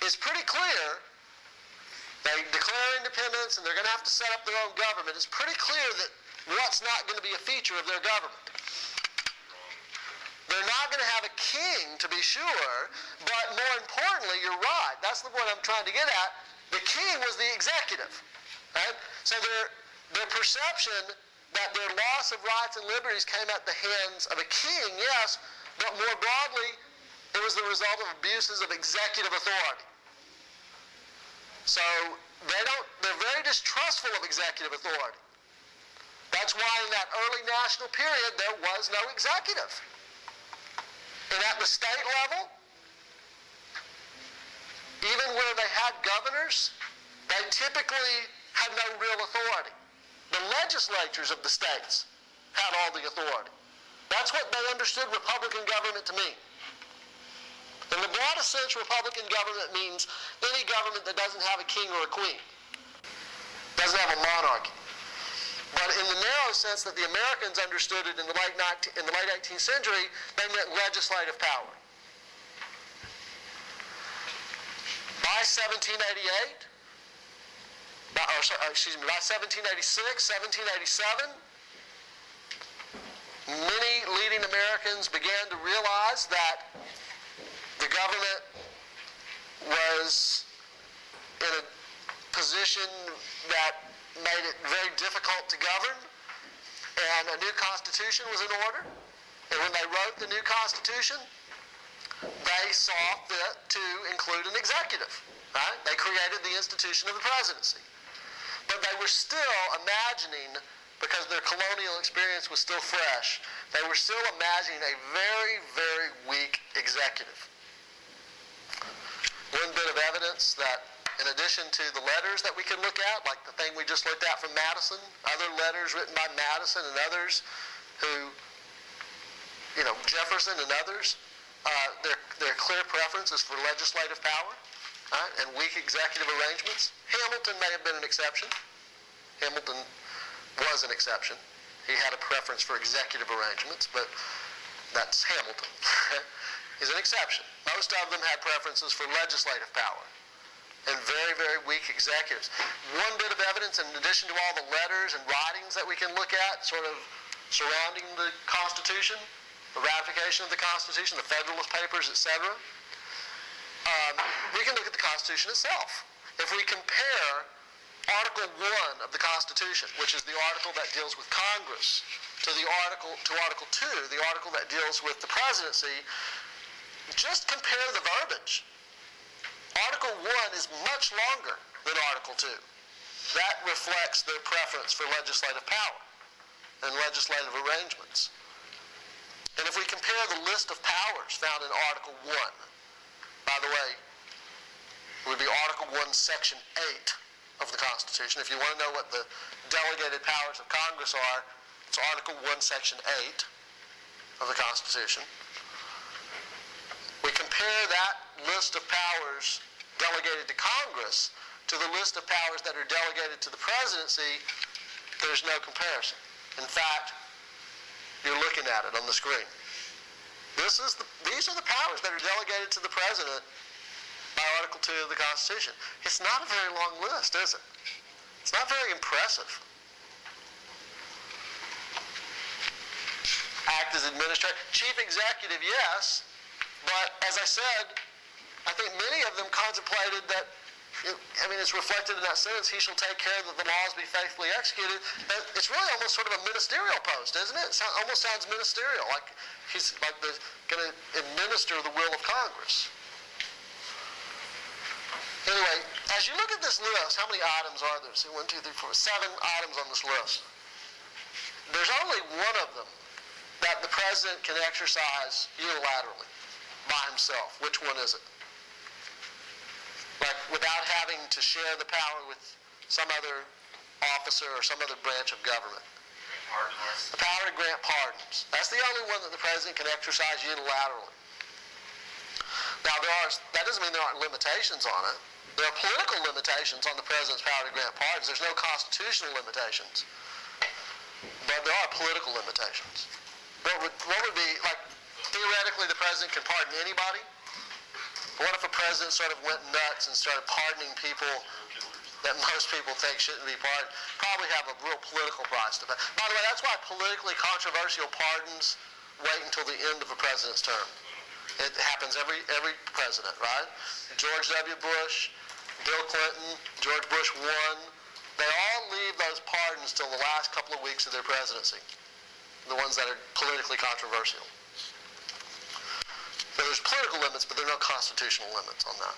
it's pretty clear. They declare independence and they're going to have to set up their own government. It's pretty clear that what's not going to be a feature of their government. They're not going to have a king, to be sure, but more importantly, you're right. That's the point I'm trying to get at. The king was the executive. Right? So their perception that their loss of rights and liberties came at the hands of a king, yes, but more broadly, it was the result of abuses of executive authority. So they're very distrustful of executive authority. That's why in that early national period, there was no executive. And at the state level, even where they had governors, they typically had no real authority. The legislatures of the states had all the authority. That's what they understood Republican government to mean. In the broadest sense, Republican government means any government that doesn't have a king or a queen, doesn't have a monarchy. But in the narrow sense that the Americans understood it in the late 18th century, they meant legislative power. By 1788, by 1786, 1787, many leading Americans began to realize that the government was in a position that made it very difficult to govern, and a new constitution was in order. And when they wrote the new constitution, they saw fit to include an executive. Right? They created the institution of the presidency. But they were still imagining, because their colonial experience was still fresh, they were still imagining a very, very weak executive. One bit of evidence that in addition to the letters that we can look at, like the thing we just looked at from Madison, other letters written by Madison and others who, Jefferson and others, their clear preference is for legislative power, right, and weak executive arrangements. Hamilton may have been an exception. Hamilton was an exception. He had a preference for executive arrangements, but that's Hamilton. He's an exception. Most of them had preferences for legislative power and very, very weak executives. One bit of evidence, in addition to all the letters and writings that we can look at sort of surrounding the Constitution, the ratification of the Constitution, the Federalist Papers, etc., we can look at the Constitution itself. If we compare Article 1 of the Constitution, which is the article that deals with Congress, to Article 2, the article that deals with the presidency, just compare the verbiage. Article 1 is much longer than Article 2. That reflects their preference for legislative power and legislative arrangements. And if we compare the list of powers found in Article 1, by the way, it would be Article 1, Section 8 of the Constitution. If you want to know what the delegated powers of Congress are, it's Article 1, Section 8 of the Constitution. We compare that list of powers delegated to Congress to the list of powers that are delegated to the presidency, there's no comparison. In fact, you're looking at it on the screen. These are the powers that are delegated to the president by Article 2 of the Constitution. It's not a very long list, is it? It's not very impressive. Act as administrator. Chief executive, yes, but as I said, I think many of them contemplated that, it's reflected in that sentence, he shall take care that the laws be faithfully executed. It's really almost sort of a ministerial post, isn't it? It almost sounds ministerial, like he's going to administer the will of Congress. Anyway, as you look at this list, how many items are there? See, 1, 2, 3, 4, 7 items on this list. There's only one of them that the president can exercise unilaterally by himself. Which one is it? Like without having to share the power with some other officer or some other branch of government. Pardons. The power to grant pardons. That's the only one that the president can exercise unilaterally. Now, that doesn't mean there aren't limitations on it. There are political limitations on the president's power to grant pardons. There's no constitutional limitations. But there are political limitations. What would be, like, theoretically the president can pardon anybody? What if a president sort of went nuts and started pardoning people that most people think shouldn't be pardoned? Probably have a real political price to pay. By the way, that's why politically controversial pardons wait until the end of a president's term. It happens every president, right? George W. Bush, Bill Clinton, George Bush 1, they all leave those pardons till the last couple of weeks of their presidency, the ones that are politically controversial. So there's political limits, but there are no constitutional limits on that.